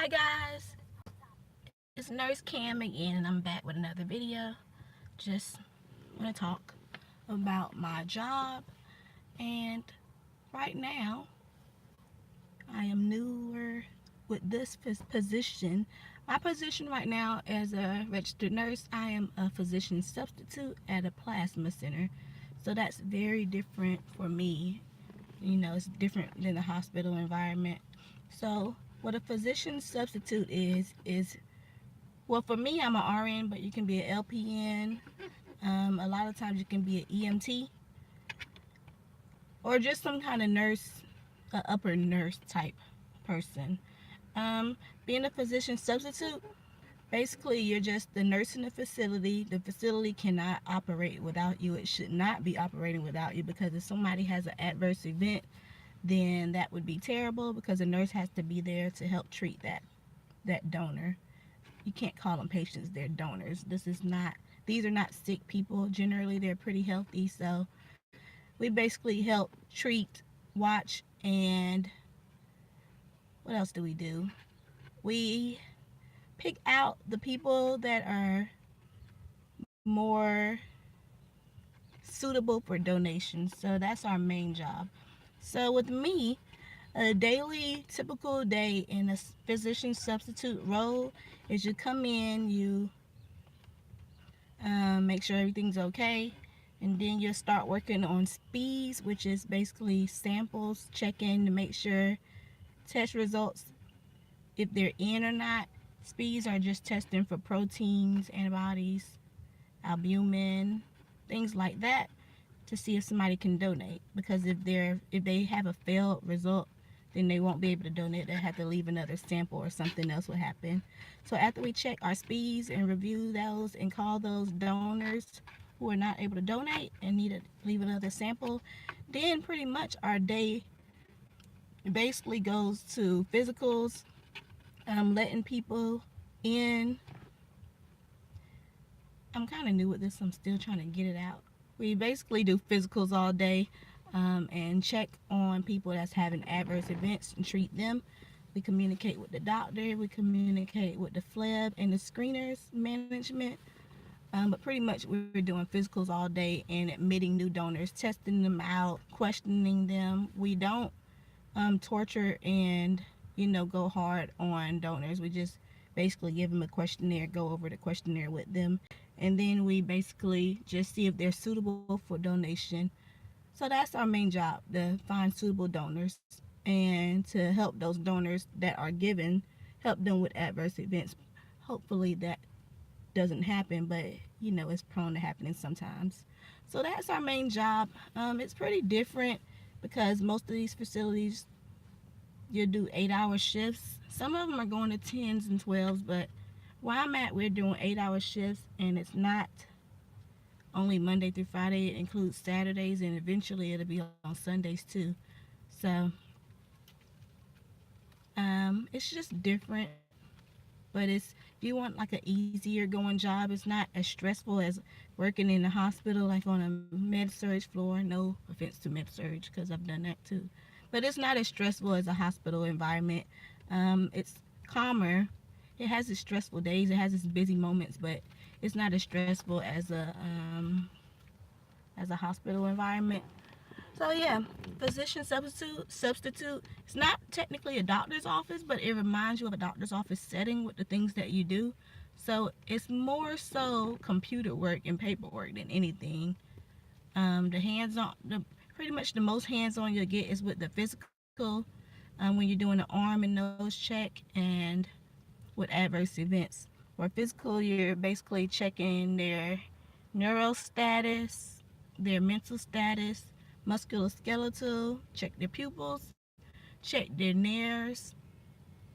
Hi guys, it's Nurse Cam again and I'm back with another video. Just want to talk about my job, and right now I am newer with this position. My position right now as a registered nurse, I am a physician substitute at a plasma center. So that's very different for me. You know, it's different than the hospital environment. So what a physician substitute is, well, for me, I'm an RN, but you can be an LPN. A lot of times you can be an EMT or just some kind of nurse, upper nurse type person. Being a physician substitute, basically you're just the nurse in the facility. The facility cannot operate without you. It should not be operating without you, because if somebody has an adverse event, then that would be terrible, because the nurse has to be there to help treat that donor. You can't call them patients, they're donors. These are not sick people. Generally they're pretty healthy. So we basically help treat, watch, and what else do we do? We pick out the people that are more suitable for donations. So that's our main job. So with me, a daily typical day in a physician substitute role is you come in, you make sure everything's okay, and then you'll start working on speeds, which is basically samples, checking to make sure test results, if they're in or not. Speeds are just testing for proteins, antibodies, albumin, things like that, to see if somebody can donate. Because if they have a failed result, then they won't be able to donate. They have to leave another sample or something else will happen. So after we check our speeds and review those and call those donors who are not able to donate and need to leave another sample, then pretty much our day basically goes to physicals, letting people in. I'm kind of new with this, so I'm still trying to get it out. We basically do physicals all day, and check on people that's having adverse events and treat them. We communicate with the doctor, we communicate with the FLEB and the screeners management. But pretty much we're doing physicals all day and admitting new donors, testing them out, questioning them. We don't torture and go hard on donors. We just basically give them a questionnaire, go over the questionnaire with them, and then we basically just see if they're suitable for donation. So that's our main job, to find suitable donors and to help those donors that are given, help them with adverse events. Hopefully that doesn't happen, but it's prone to happening sometimes. So that's our main job. It's pretty different because most of these facilities, you do 8-hour shifts. Some of them are going to 10s and 12s, but where I'm at, we're doing 8-hour shifts, and it's not only Monday through Friday. It includes Saturdays, and eventually it'll be on Sundays too. So it's just different, but if you want like an easier going job, it's not as stressful as working in the hospital, like on a med surge floor. No offense to med surge, because I've done that too, but it's not as stressful as a hospital environment. It's calmer. It has its stressful days, it has its busy moments, but it's not as stressful as a hospital environment. So yeah, physician substitute. It's not technically a doctor's office, but it reminds you of a doctor's office setting with the things that you do. So it's more so computer work and paperwork than anything. The hands-on, pretty much the most hands-on you'll get is with the physical, when you're doing an arm and nose check, and with adverse events. For physical, you're basically checking their neural status, their mental status, musculoskeletal, check their pupils, check their nares,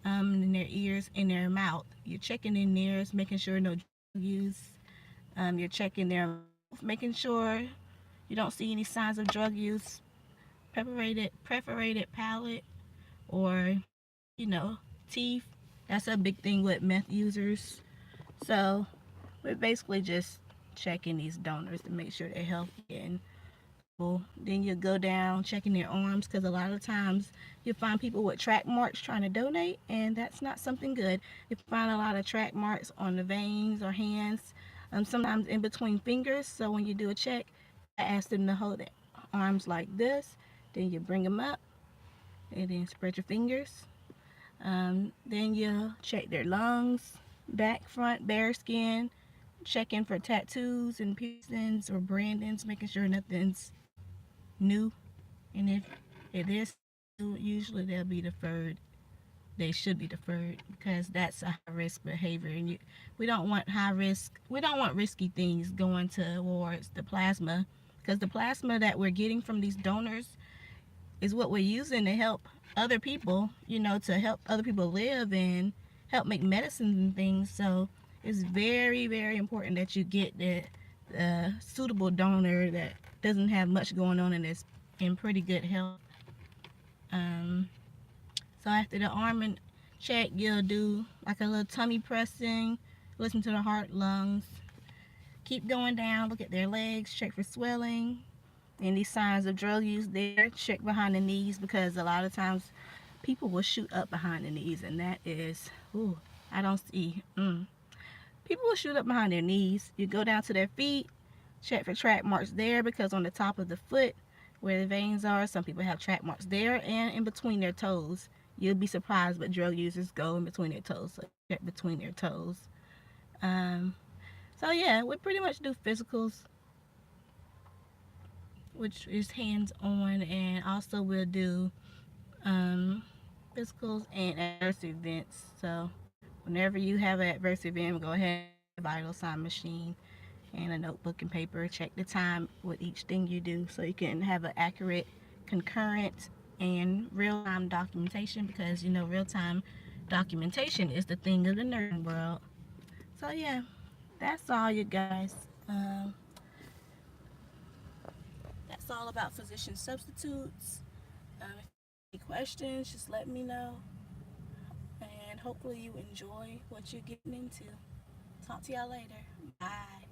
in their ears, in their mouth. You're checking their nares, making sure no drug use. You're checking their mouth, making sure you don't see any signs of drug use, perforated palate, or teeth. That's a big thing with meth users. So we're basically just checking these donors to make sure they're healthy and Well, then you go down checking their arms, because a lot of times you'll find people with track marks trying to donate, and that's not something good. You find a lot of track marks on the veins or hands, sometimes in between fingers. So when you do a check, I ask them to hold their arms like this. Then you bring them up and then spread your fingers. Then you check their lungs, back, front, bare skin, checking for tattoos and piercings or brandings, making sure nothing's new. And if it is new, usually they'll be deferred. They should be deferred because that's a high risk behavior, and we don't want high risk. We don't want risky things going towards the plasma, because the plasma that we're getting from these donors is what we're using to help other people. To help other people live and help make medicines and things. So it's very, very important that you get the suitable donor that doesn't have much going on and is in pretty good health. Um, so after the arm and check, you'll do like a little tummy pressing, listen to the heart, lungs. Keep going down, look at their legs, check for swelling. Any signs of drug use there, check behind the knees, because a lot of times people will shoot up behind the knees, and that is, ooh, I don't see. People will shoot up behind their knees. You go down to their feet, check for track marks there, because on the top of the foot where the veins are, some people have track marks there and in between their toes. You'll be surprised, but drug users go in between their toes, so check between their toes. So yeah, we pretty much do physicals, which is hands-on, and also we'll do physicals and adverse events. So whenever you have an adverse event, go ahead and a vital sign machine and a notebook and paper. Check the time with each thing you do, so you can have an accurate, concurrent, and real-time documentation, because real-time documentation is the thing of the nursing world. So yeah, that's all, you guys. That's all about physician substitutes. If you have any questions, just let me know. And hopefully you enjoy what you're getting into. Talk to y'all later. Bye.